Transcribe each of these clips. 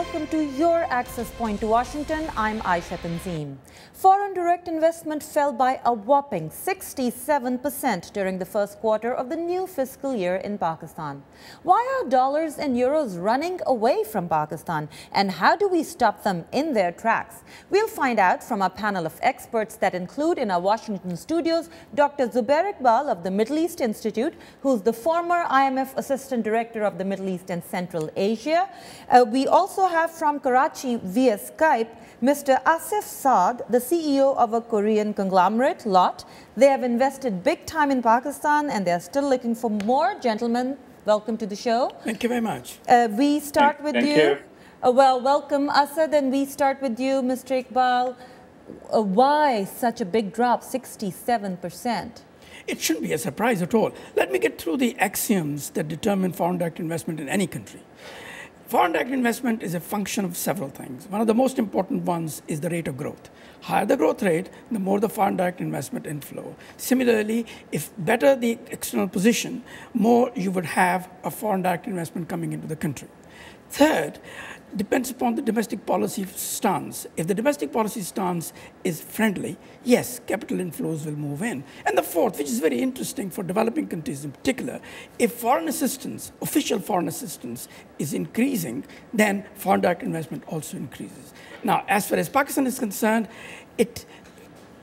welcome to your Access Point to Washington. I'm Aisha Tanzim. Foreign direct investment fell by a whopping 67% during the first quarter of the new fiscal year in Pakistan. Why are dollars and euros running away from Pakistan, and how do we stop them in their tracks? We'll find out from a panel of experts that include in our Washington studios Dr. Zubair Iqbal of the Middle East Institute, who's the former IMF Assistant Director of the Middle East and Central Asia. We also have from Karachi via Skype Mr. Asif Saad, the CEO of a Korean conglomerate, LOT. They have invested big time in Pakistan and they're still looking for more. Gentlemen, welcome to the show. Thank you very much. We start with you. Well, welcome, Asad, and we start with you, Mr. Iqbal. Why such a big drop, 67%? It shouldn't be a surprise at all. Let me get through the axioms that determine foreign direct investment in any country. Foreign direct investment is a function of several things. One of the most important ones is the rate of growth. Higher the growth rate, the more the foreign direct investment inflow. Similarly, if better the external position, more you would have a foreign direct investment coming into the country. Third, depends upon the domestic policy stance. If the domestic policy stance is friendly, yes, capital inflows will move in. And the fourth, which is very interesting for developing countries in particular, if foreign assistance, official foreign assistance is increasing, then foreign direct investment also increases. Now, as far as Pakistan is concerned, it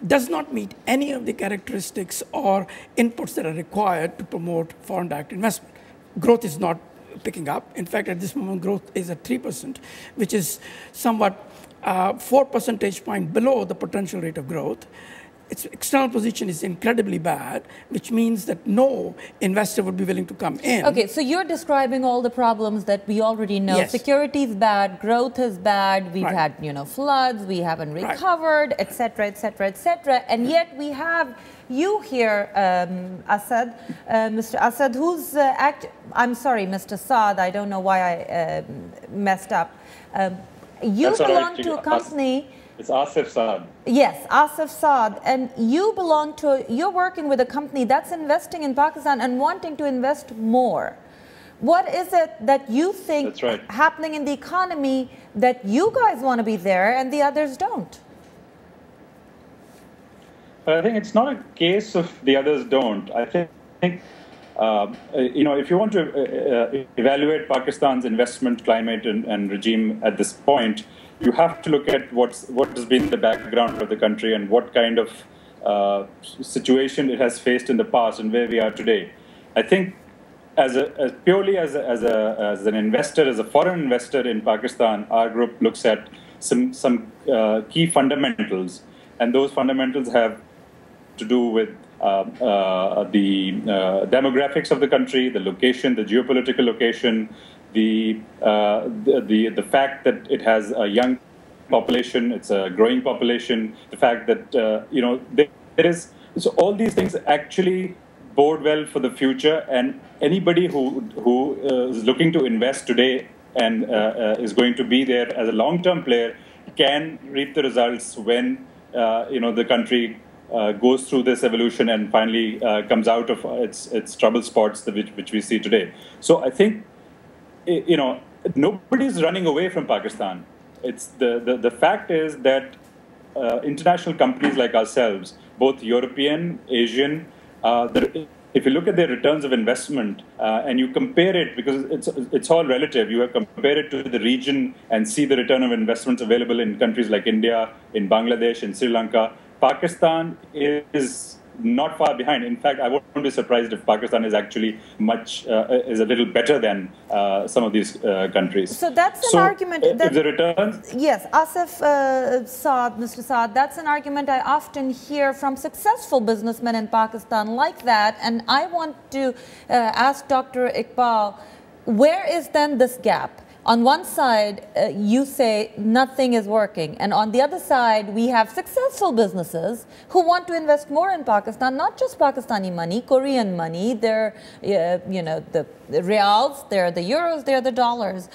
does not meet any of the characteristics or inputs that are required to promote foreign direct investment. Growth is not picking up. In fact, at this moment, growth is at 3%, which is somewhat 4 percentage points below the potential rate of growth. Its external position is incredibly bad, which means that no investor would be willing to come in. Okay, so you're describing all the problems that we already know. Yes. Security is bad, growth is bad, we've had, floods, we haven't recovered, etc., etc., etc. And yet we have you here, Asad, Mr. Asad, who's I'm sorry, Mr. Saad, I don't know why I messed up. You belong to a company. It's Asif Saad. Yes, Asif Saad. And you're working with a company that's investing in Pakistan and wanting to invest more. What is it that you think happening in the economy that you guys want to be there and the others don't? I think it's not a case of the others don't. I think if you want to evaluate Pakistan's investment climate and regime at this point, you have to look at what has been the background of the country and what kind of situation it has faced in the past and where we are today. I think purely as an investor, as a foreign investor in Pakistan, our group looks at some key fundamentals, and those fundamentals have to do with the demographics of the country, the location, the geopolitical location, the fact that it has a young population, it's a growing population, the fact that so all these things actually bode well for the future, and anybody who is looking to invest today and is going to be there as a long-term player can reap the results when the country goes through this evolution and finally comes out of its trouble spots which we see today. So I think nobody's running away from Pakistan. It's the fact is that international companies like ourselves, both European, Asian, if you look at their returns of investment and you compare it, because it's all relative, you compare it to the region and see the return of investments available in countries like India, in Bangladesh, in Sri Lanka. Pakistan is not far behind. In fact, I won't be surprised if Pakistan is actually is a little better than some of these countries. So that's an argument. If the returns... Yes, Asif Saad, Mr. Saad, that's an argument I often hear from successful businessmen in Pakistan like that. And I want to ask Dr. Iqbal, where is then this gap? On one side, you say nothing is working. And on the other side, we have successful businesses who want to invest more in Pakistan, not just Pakistani money, Korean money. They're, the reals, they're the euros, they're the dollars.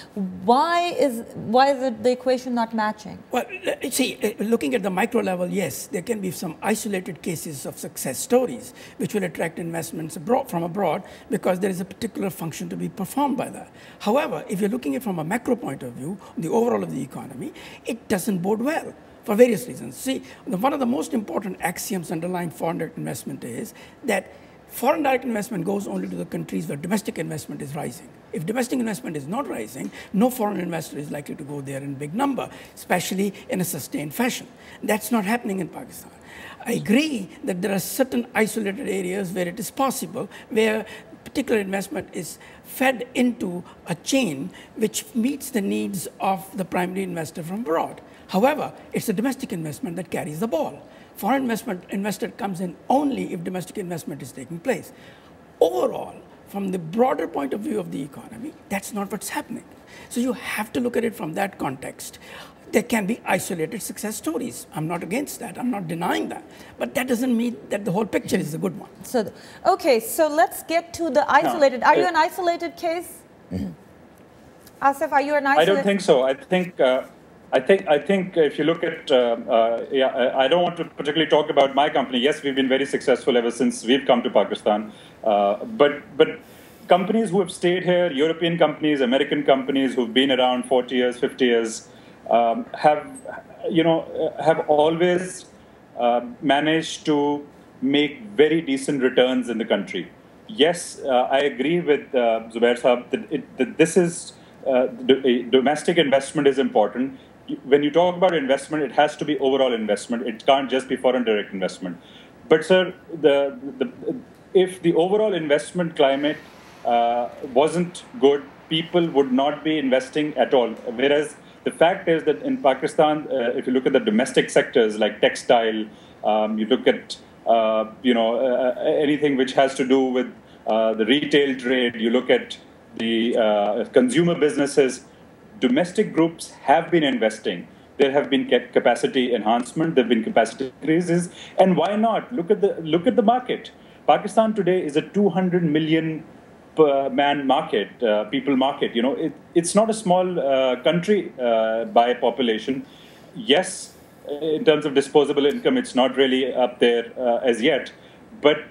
Why is the equation not matching? Well, see, looking at the micro level, yes, there can be some isolated cases of success stories which will attract investments from abroad because there is a particular function to be performed by that. However, if you're looking at it from from a macro point of view, the overall of the economy, it doesn't bode well for various reasons. See, one of the most important axioms underlying foreign direct investment is that foreign direct investment goes only to the countries where domestic investment is rising. If domestic investment is not rising, no foreign investor is likely to go there in big number, especially in a sustained fashion. That's not happening in Pakistan. I agree that there are certain isolated areas where it is possible, where particular investment is fed into a chain which meets the needs of the primary investor from abroad. However, it's the domestic investment that carries the ball. Foreign investor comes in only if domestic investment is taking place. Overall, from the broader point of view of the economy, that's not what's happening. So you have to look at it from that context. There can be isolated success stories. I'm not against that. I'm not denying that. But that doesn't mean that the whole picture is a good one. So, okay, so let's get to the isolated. Are you an isolated case? Asif, are you an isolated? I don't think so. I think if you look at, I don't want to particularly talk about my company. Yes, we've been very successful ever since we've come to Pakistan. But companies who have stayed here, European companies, American companies who've been around 40 years, 50 years, have always managed to make very decent returns in the country. Yes, I agree with Zubair Saab that this is domestic investment is important. When you talk about investment, it has to be overall investment. It can't just be foreign direct investment. But sir, if the overall investment climate wasn't good, people would not be investing at all. Whereas the fact is that in Pakistan, if you look at the domestic sectors like textile, you look at anything which has to do with the retail trade, you look at the consumer businesses, domestic groups have been investing. There have been capacity enhancement, there have been capacity increases, and why not? Look at the market. Pakistan today is a 200 million man market, people market. It's not a small country by population. Yes, in terms of disposable income, it's not really up there as yet, but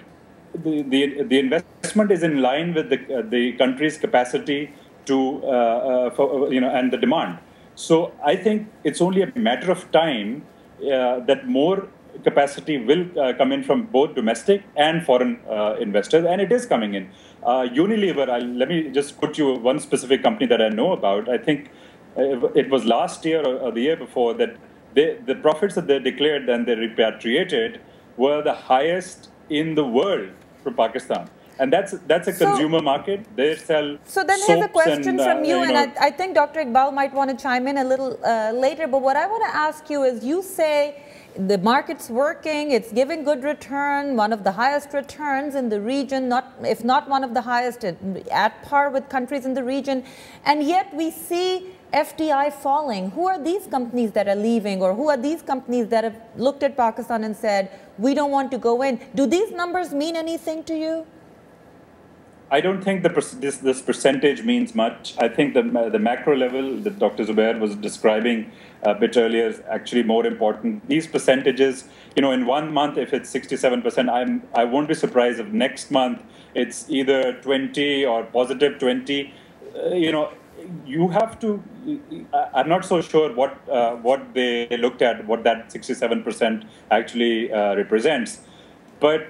the investment is in line with the country's capacity to and the demand. So I think it's only a matter of time that more capacity will come in from both domestic and foreign investors, and it is coming in. Unilever, let me just put you one specific company that I know about. I think it was last year or the year before that the profits that they declared and they repatriated were the highest in the world from Pakistan. And that's a consumer market. They sell So then here's a question from you, and I think Dr. Iqbal might want to chime in a little later. But what I want to ask you is, you say the market's working, it's giving good return, one of the highest returns in the region, if not one of the highest, at par with countries in the region, and yet we see FDI falling. Who are these companies that are leaving, or who are these companies that have looked at Pakistan and said, we don't want to go in? Do these numbers mean anything to you? I don't think this percentage means much. I think the macro level that Dr. Zubair was describing a bit earlier is actually more important. These percentages, in 1 month, if it's 67%, I won't be surprised if next month it's either 20 or positive 20. You have to. I'm not so sure what they looked at, what that 67% actually represents, but.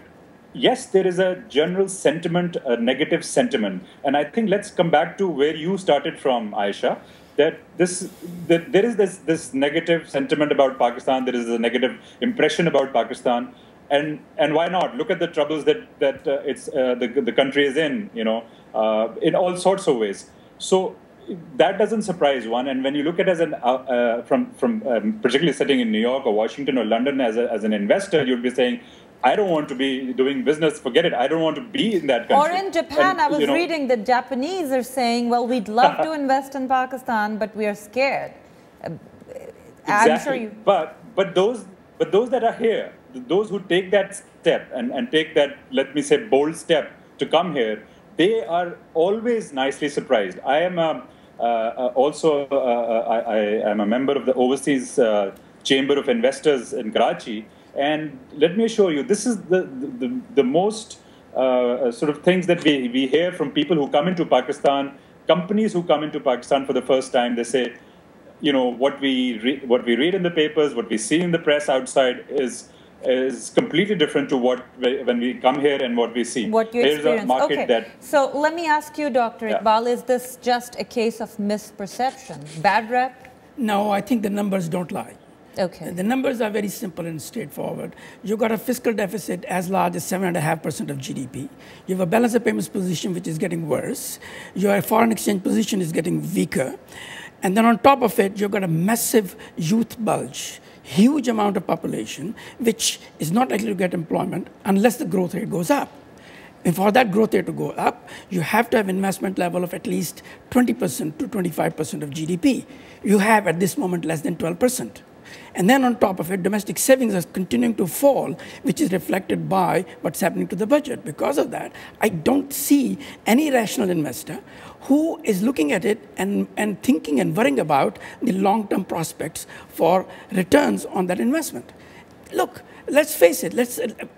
Yes, there is a general sentiment, a negative sentiment. And I think let's come back to where you started from, Aisha, that there is this negative sentiment about Pakistan, there is a negative impression about Pakistan. And why not? Look at the troubles that the country is in in all sorts of ways. So that doesn't surprise one. And when you look at it as from particularly sitting in New York or Washington or London as an investor, you'd be saying, I don't want to be doing business, forget it. I don't want to be in that country. Or in Japan, I was reading that Japanese are saying, well, we'd love to invest in Pakistan, but we are scared. Exactly. I'm sure you... But those that are here, those who take that step and take that, let me say, bold step to come here, they are always nicely surprised. I am I am a member of the Overseas Chamber of Investors in Karachi. And let me assure you, this is the most sort of things that we hear from people who come into Pakistan companies who come into Pakistan for the first time, they say, what we read in the papers, what we see in the press outside is completely different to when we come here and what we see. What you experience. There's a market So let me ask you, Dr. Iqbal, is this just a case of misperception, bad rep? No, I think the numbers don't lie. Okay. The numbers are very simple and straightforward. You've got a fiscal deficit as large as 7.5% of GDP. You have a balance of payments position which is getting worse. Your foreign exchange position is getting weaker. And then on top of it, you've got a massive youth bulge, huge amount of population, which is not likely to get employment unless the growth rate goes up. And for that growth rate to go up, you have to have investment level of at least 20% to 25% of GDP. You have at this moment less than 12%. And then on top of it, domestic savings are continuing to fall, which is reflected by what's happening to the budget. Because of that, I don't see any rational investor who is looking at it and thinking and worrying about the long-term prospects for returns on that investment. Look, let's face it,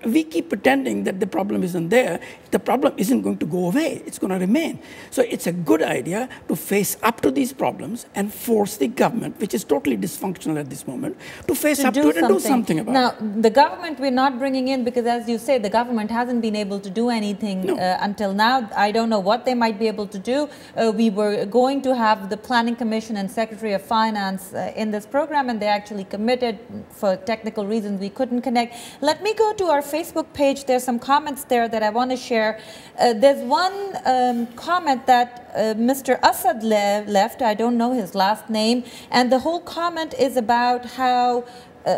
we keep pretending that the problem isn't there. The problem isn't going to go away. It's going to remain. So it's a good idea to face up to these problems and force the government, which is totally dysfunctional at this moment, to face up to it and do something about it. Now, the government we're not bringing in because, as you say, the government hasn't been able to do anything until now. I don't know what they might be able to do. We were going to have the Planning Commission and Secretary of Finance in this program, and they actually committed. For technical reasons, we couldn't connect. Let me go to our Facebook page. There's some comments there that I want to share. There's one comment that Mr. Asad left. I don't know his last name. And the whole comment is about how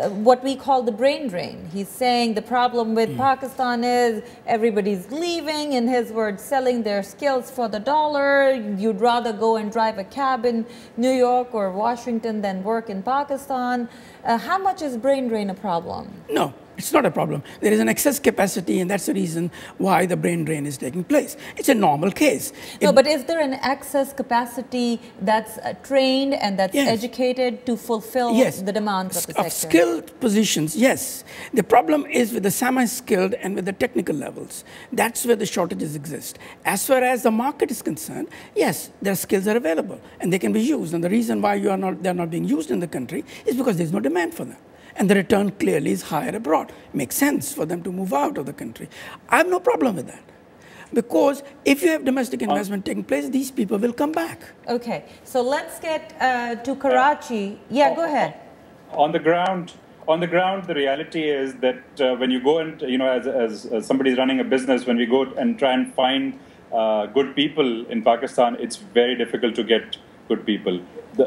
what we call the brain drain. He's saying the problem with Pakistan is everybody's leaving, in his words, selling their skills for the dollar. You'd rather go and drive a cab in New York or Washington than work in Pakistan. How much is brain drain a problem? No. It's not a problem. There is an excess capacity, and that's the reason why the brain drain is taking place. It's a normal case. No, but is there an excess capacity that's trained and that's educated to fulfill the demands of the sector? Of skilled positions, yes. The problem is with the semi-skilled and with the technical levels. That's where the shortages exist. As far as the market is concerned, yes, their skills are available, and they can be used. And the reason why they're not being used in the country is because there's no demand for them. And the return clearly is higher abroad. Makes sense for them to move out of the country. I have no problem with that. Because if you have domestic investment taking place, these people will come back. Okay, so let's get to Karachi. Yeah, go ahead. On the ground, the reality is that when you go and, as somebody is running a business, when we go and try and find good people in Pakistan, it's very difficult to get good people.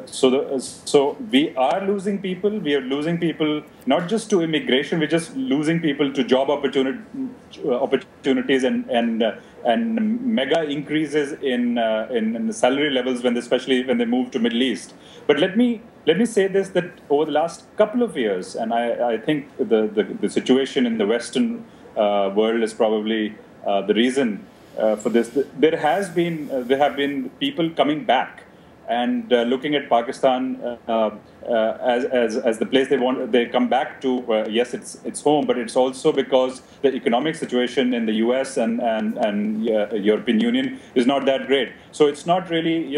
So we are losing people. We are losing people not just to immigration. We're just losing people to job opportunities and mega increases in the salary levels especially when they move to Middle East. But let me say this, that over the last couple of years, and I think the situation in the Western world is probably the reason for this. There have been people coming back and looking at Pakistan as the place they come back to. Yes, it's home, but it's also because the economic situation in the US and European Union is not that great. So it's not really,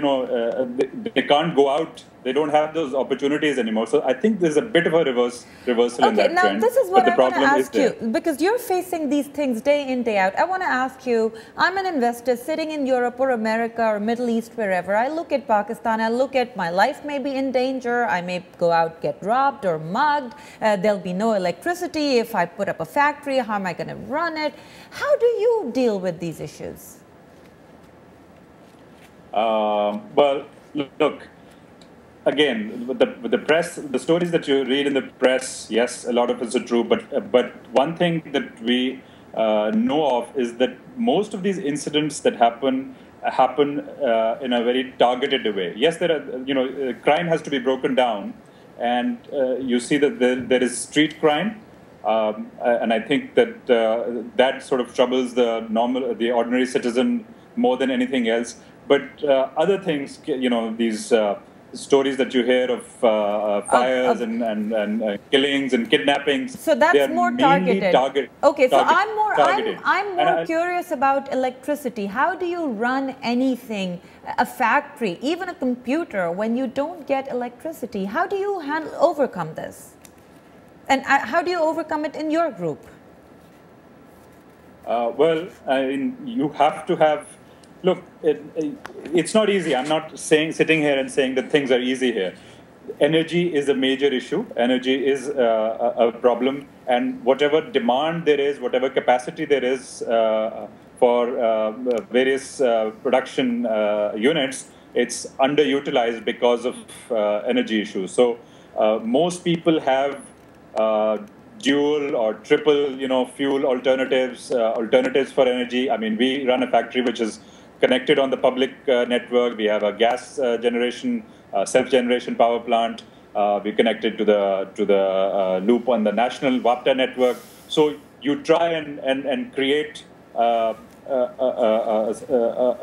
they can't go out. They don't have those opportunities anymore. So I think there's a bit of a reversal in that trend. Okay, now this is what I want to ask you, because you're facing these things day in, day out. I want to ask you, I'm an investor sitting in Europe or America or Middle East, wherever. I look at Pakistan, I look at my life may be in danger. I may go out, get robbed or mugged. There'll be no electricity. If I put up a factory, how am I going to run it? How do you deal with these issues? Well, look. Again, with the press, the stories that you read in the press, yes, a lot of it are true. But one thing that we know of is that most of these incidents that happen in a very targeted way. Yes, there are, crime has to be broken down, and you see that there is street crime, and I think that that sort of troubles the ordinary citizen more than anything else. But other things, stories that you hear of fires and killings and kidnappings. So that's more targeted. Okay, so I'm more curious about electricity. How do you run anything, a factory, even a computer, when you don't get electricity? How do you overcome this? And how do you overcome it in your group? Well, you have to have. Look, it's not easy. I'm not sitting here and saying that things are easy here. Energy is a major issue. Energy is a problem, and whatever demand there is, whatever capacity there is for various production units, it's underutilized because of energy issues. So most people have dual or triple, fuel alternatives for energy. I mean, we run a factory which is connected on the public network. We have a gas generation, self-generation power plant. We connected to the loop on the national WAPTA network. So you try and create a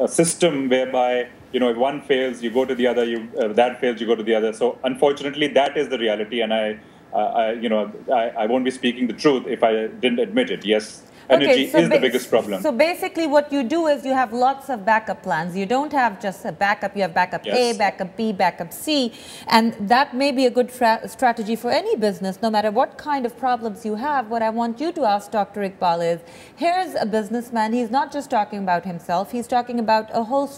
system whereby if one fails, you go to the other. That fails, you go to the other. So unfortunately, that is the reality, and I won't be speaking the truth if I didn't admit it. Yes. Energy is the biggest problem. So basically what you do is you have lots of backup plans. You don't have just a backup. You have backup A, backup B, backup C. And that may be a good strategy for any business, no matter what kind of problems you have. What I want you to ask Dr. Iqbal is, here's a businessman. He's not just talking about himself. He's talking about a whole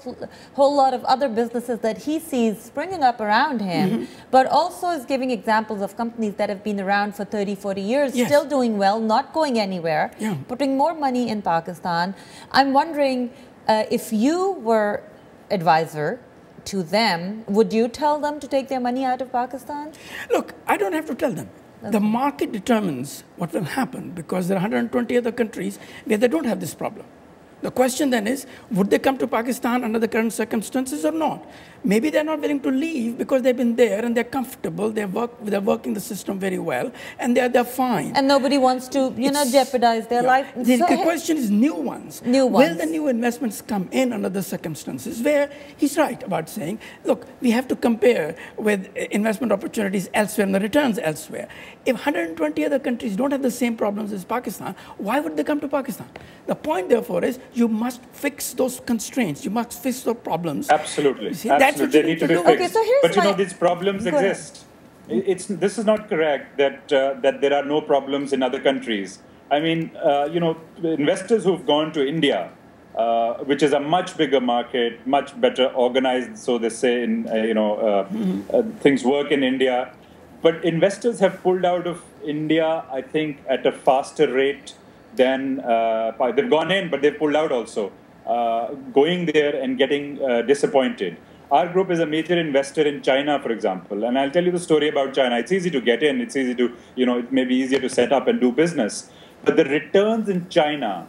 lot of other businesses that he sees springing up around him, but also is giving examples of companies that have been around for 30, 40 years, still doing well, not going anywhere, putting more money in Pakistan. I'm wondering if you were advisor to them, would you tell them to take their money out of Pakistan? Look, I don't have to tell them. The market determines what will happen because there are 120 other countries where they don't have this problem. The question then is, would they come to Pakistan under the current circumstances or not? Maybe they're not willing to leave because they've been there and they're comfortable, they're working the system very well, and they're fine. And nobody wants to, jeopardize their life. The question is new ones. Will the new investments come in under the circumstances where he's right about saying, look, we have to compare with investment opportunities elsewhere and the returns elsewhere. If 120 other countries don't have the same problems as Pakistan, why would they come to Pakistan? The point, therefore, is you must fix those constraints. You must fix those problems. Absolutely. That's what they need to be fixed. Okay, so here's these problems exist. This is not correct that there are no problems in other countries. I mean, investors who've gone to India, which is a much bigger market, much better organized, so they say, things work in India. But investors have pulled out of India, I think, at a faster rate than they've gone in, but they've pulled out also, going there and getting disappointed. Our group is a major investor in China, for example, and I'll tell you the story about China. It's easy to get in, it's easy to, it may be easier to set up and do business, but the returns in China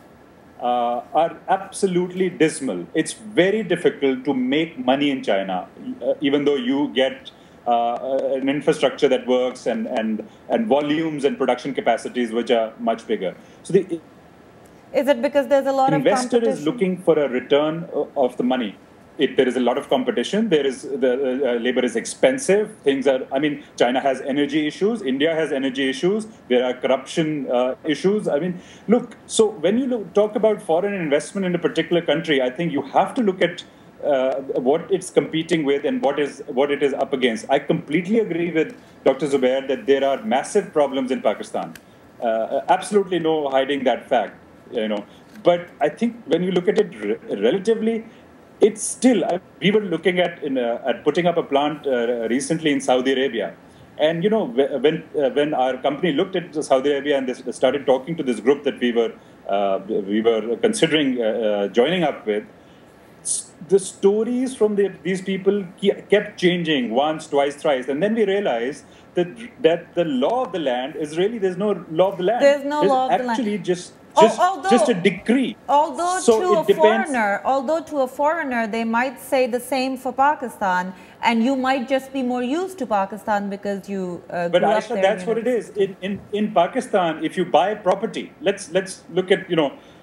are absolutely dismal. It's very difficult to make money in China, even though you get an infrastructure that works and volumes and production capacities which are much bigger. So is it because there's a lot of competition? Investor is looking for a return of the money. There is a lot of competition. There is the labor is expensive. China has energy issues. India has energy issues. There are corruption issues. Look. So when you talk about foreign investment in a particular country, I think you have to look at what it's competing with and what it is up against. I completely agree with Dr. Zubair that there are massive problems in Pakistan. Absolutely no hiding that fact. But I think when you look at it relatively, it's still. We were looking at putting up a plant recently in Saudi Arabia, and when our company looked at Saudi Arabia and they started talking to this group that we were considering joining up with, the stories from these people kept changing once, twice, thrice, and then we realized that the law of the land is really there's no law of the land. There's no law of the land. Actually, just a decree. Although to a foreigner, they might say the same for Pakistan, and you might just be more used to Pakistan because you grew up there. But Aisha, that's what it is. In Pakistan, if you buy property, let's look at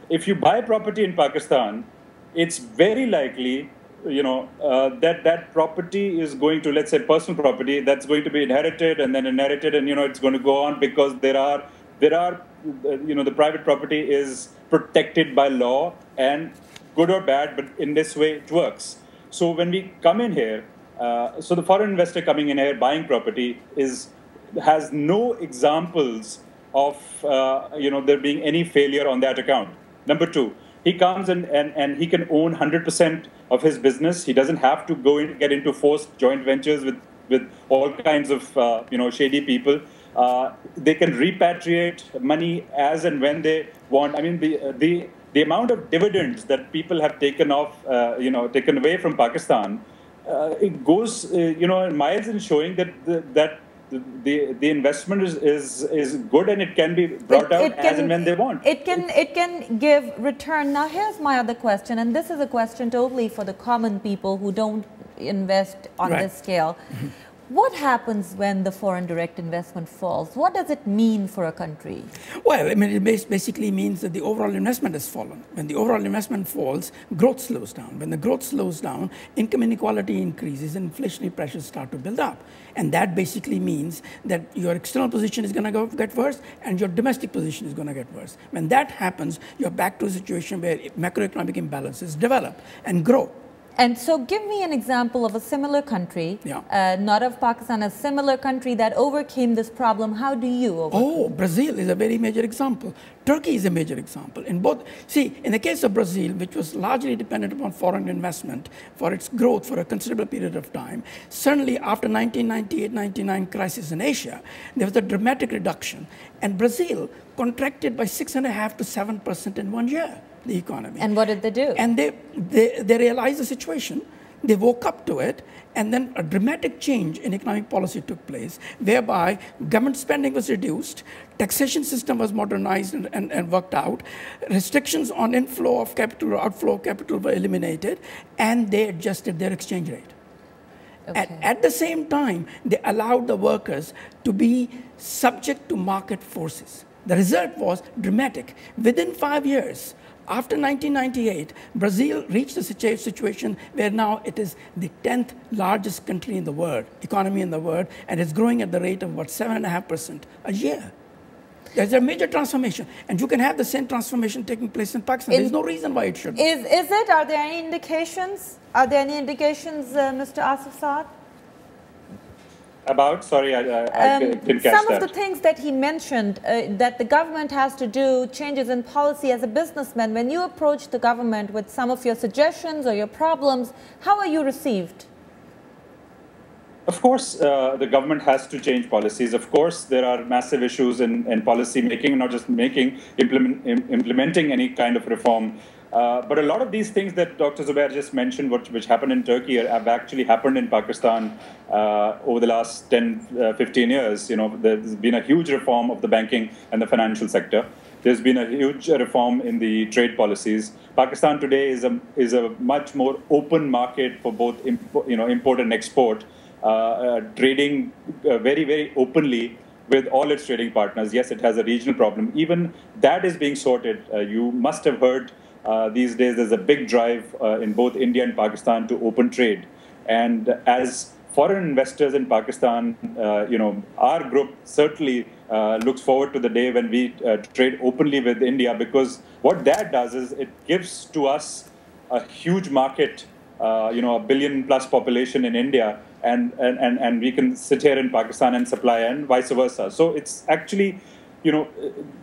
if you buy property in Pakistan, it's very likely that property is going to, let's say, personal property, that's going to be inherited and then inherited, and it's going to go on because there are the private property is protected by law, and good or bad, but in this way it works. So when we come in here, so the foreign investor coming in here buying property has no examples of there being any failure on that account. Number two, he comes and he can own 100% of his business. He doesn't have to get into forced joint ventures with all kinds of shady people. They can repatriate money as and when they want. I mean, the amount of dividends that people have taken away from Pakistan, it goes miles in showing that the investment is good, and it can be brought out as and when they want. It can give return. Now here's my other question, and this is a question totally for the common people who don't invest on this scale. Mm-hmm. What happens when the foreign direct investment falls? What does it mean for a country? Well, I mean, it basically means that the overall investment has fallen. When the overall investment falls, growth slows down. When the growth slows down, income inequality increases and inflationary pressures start to build up. And that basically means that your external position is going to get worse and your domestic position is going to get worse. When that happens, you're back to a situation where macroeconomic imbalances develop and grow. And so give me an example of a similar country, not of Pakistan, a similar country that overcame this problem. How do you overcome? Oh, Brazil is a very major example. Turkey is a major example. In the case of Brazil, which was largely dependent upon foreign investment for its growth for a considerable period of time, certainly after 1998-99 crisis in Asia, there was a dramatic reduction. And Brazil contracted by 6.5% to 7% in 1 year. The economy. And what did they do? And they realized the situation, they woke up to it, and then a dramatic change in economic policy took place, whereby government spending was reduced, taxation system was modernized and worked out, restrictions on inflow of capital or outflow of capital were eliminated, and they adjusted their exchange rate. Okay. At the same time, they allowed the workers to be subject to market forces. The result was dramatic. Within 5 years, after 1998, Brazil reached a situation where now it is the 10th largest country in the world, economy in the world, and it's growing at the rate of about 7.5% a year. There's a major transformation, and you can have the same transformation taking place in Pakistan. There's no reason why it shouldn't. Is it? Are there any indications? Mr. Asif Saad? About? Sorry, I didn't catch that. Some of the things that he mentioned, that the government has to do, changes in policy as a businessman. When you approach the government with some of your suggestions or your problems, how are you received? Of course, the government has to change policies. Of course, there are massive issues in policy making, not just implementing any kind of reform. But a lot of these things that Dr. Zubair just mentioned, which happened in Turkey, have actually happened in Pakistan over the last 10, 15 years. There's been a huge reform of the banking and the financial sector. There's been a huge reform in the trade policies. Pakistan today is a much more open market for both import and export, trading very, very openly with all its trading partners. Yes, it has a regional problem. Even that is being sorted. You must have heard these days there's a big drive in both India and Pakistan to open trade. And as foreign investors in Pakistan, our group certainly looks forward to the day when we trade openly with India, because what that does is it gives to us a huge market, a billion-plus population in India, and we can sit here in Pakistan and supply, and vice versa. So it's actually,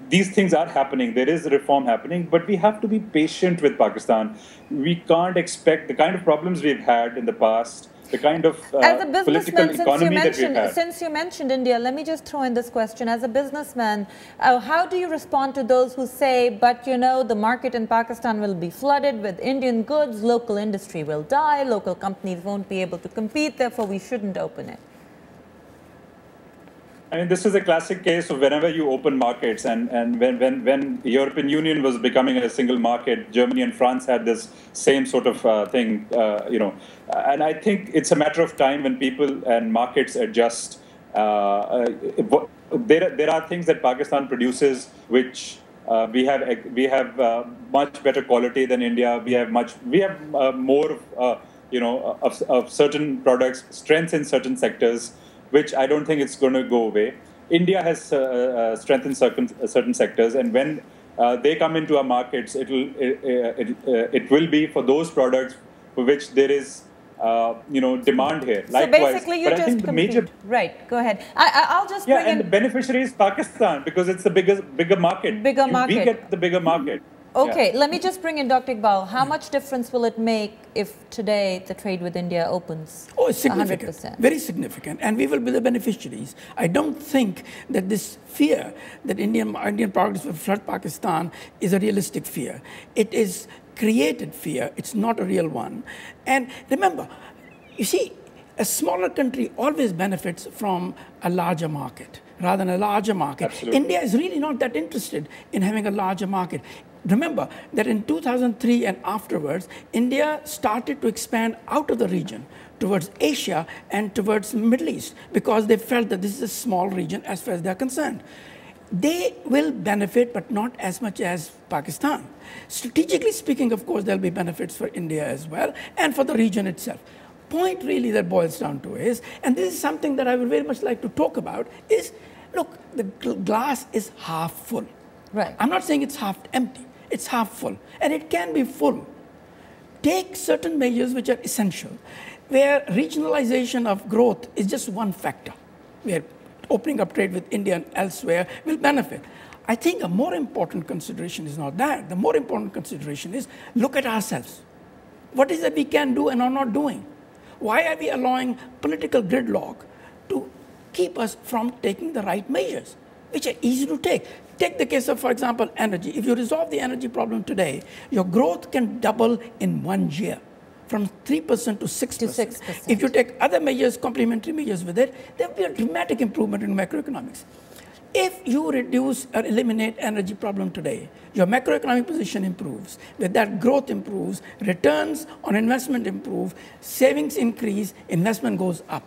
these things are happening. There is reform happening, but we have to be patient with Pakistan. We can't expect the kind of problems we've had in the past, the kind of political economy that we've had. Since you mentioned India, let me just throw in this question. As a businessman, how do you respond to those who say, but the market in Pakistan will be flooded with Indian goods, local industry will die, local companies won't be able to compete, therefore we shouldn't open it? I mean, this is a classic case of whenever you open markets, and when the European Union was becoming a single market, Germany and France had this same sort of thing, And I think it's a matter of time when people and markets adjust. There are things that Pakistan produces which we have much better quality than India. We have more of certain products, strengths in certain sectors, which I don't think it's going to go away. India has strength in certain sectors, and when they come into our markets, it will be for those products for which there is demand here. So basically, you just compete. Right. Go ahead. I'll just bring in. And the beneficiary is Pakistan because it's the bigger market. Bigger market. We get the bigger market. Okay, let me just bring in Dr. Iqbal. How much difference will it make if today the trade with India opens? Oh, it's significant. 100%. Very significant. And we will be the beneficiaries. I don't think that this fear that Indian products will flood Pakistan is a realistic fear. It is created fear. It's not a real one. And remember, you see, a smaller country always benefits from a larger market rather than a larger market. Absolutely. India is really not that interested in having a larger market. Remember that in 2003 and afterwards, India started to expand out of the region towards Asia and towards the Middle East because they felt that this is a small region as far as they're concerned. They will benefit, but not as much as Pakistan. Strategically speaking, of course, there'll be benefits for India as well and for the region itself. Point really that boils down to is, and this is something that I would very much like to talk about, is, look, the glass is half full. Right. I'm not saying it's half empty. It's half full, and it can be full. Take certain measures which are essential, where regionalization of growth is just one factor, where opening up trade with India and elsewhere will benefit. I think a more important consideration is not that. The more important consideration is look at ourselves. What is it we can do and are not doing? Why are we allowing political gridlock to keep us from taking the right measures, which are easy to take? Take the case of, for example, energy. If you resolve the energy problem today, your growth can double in 1 year, from 3% to 6%. If you take other measures, complementary measures with it, there will be a dramatic improvement in macroeconomics. If you reduce or eliminate energy problem today, your macroeconomic position improves. With that, growth improves, returns on investment improve, savings increase, investment goes up.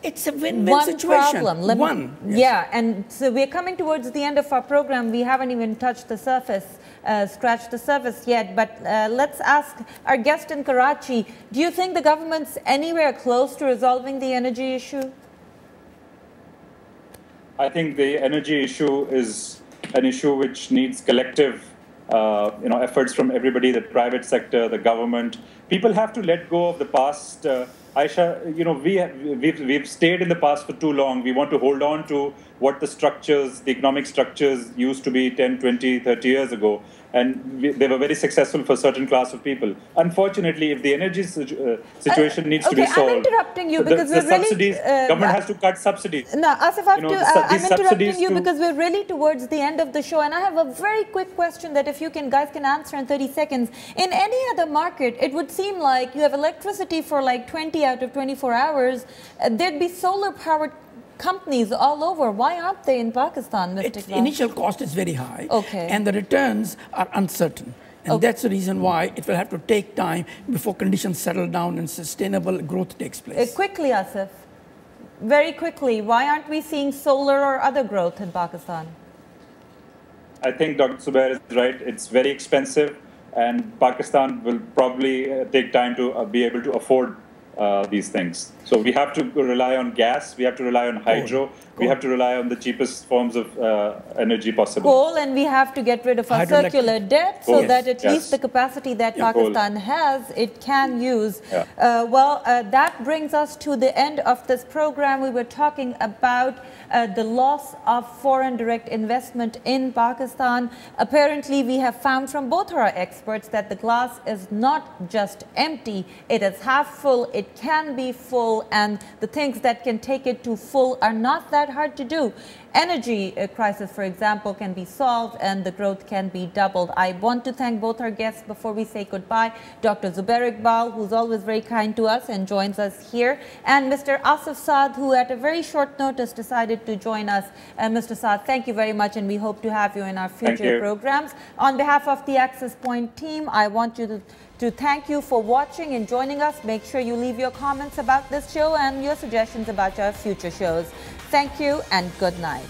It's a win-win situation. Problem. Yes. Yeah, and so we're coming towards the end of our program. We haven't even touched the surface, scratched the surface yet. But let's ask our guest in Karachi, do you think the government's anywhere close to resolving the energy issue? I think the energy issue is an issue which needs collective efforts from everybody, the private sector, the government. People have to let go of the past. Aisha, we've stayed in the past for too long. We want to hold on to what the structures, the economic structures used to be 10, 20, 30 years ago. And they were very successful for a certain class of people. Unfortunately, if the energy situation needs to be solved, I'm interrupting you because we're really... government has to cut subsidies. No, Asif, I'm interrupting you because we're really towards the end of the show. And I have a very quick question that if you guys can answer in 30 seconds. In any other market, it would seem like you have electricity for like 20 out of 24 hours. There'd be solar-powered companies all over. Why aren't they in Pakistan, Mr. Its initial cost is very high, okay, and the returns are uncertain. And that's the reason why it will have to take time before conditions settle down and sustainable growth takes place. Quickly, Asif, very quickly, why aren't we seeing solar or other growth in Pakistan? I think Dr. Zubair is right. It's very expensive, and Pakistan will probably take time to be able to afford these things. So we have to rely on gas, we have to rely on hydro, we have to rely on the cheapest forms of energy possible. Coal, and we have to get rid of our circular debt so that at least the capacity that Pakistan has, it can use. That brings us to the end of this program. We were talking about the loss of foreign direct investment in Pakistan. Apparently, we have found from both our experts that the glass is not just empty, it is half full, it can be full, and the things that can take it to full are not that hard to do. Energy crisis, for example, can be solved and the growth can be doubled. I want to thank both our guests before we say goodbye. Dr. Zubair Iqbal, who's always very kind to us and joins us here, and Mr. Asif Saad, who at a very short notice decided to join us. Mr. Saad, thank you very much, and we hope to have you in our future programs. On behalf of the Access Point team, I want you to thank you for watching and joining us. Make sure you leave your comments about this show and your suggestions about our future shows. Thank you and good night.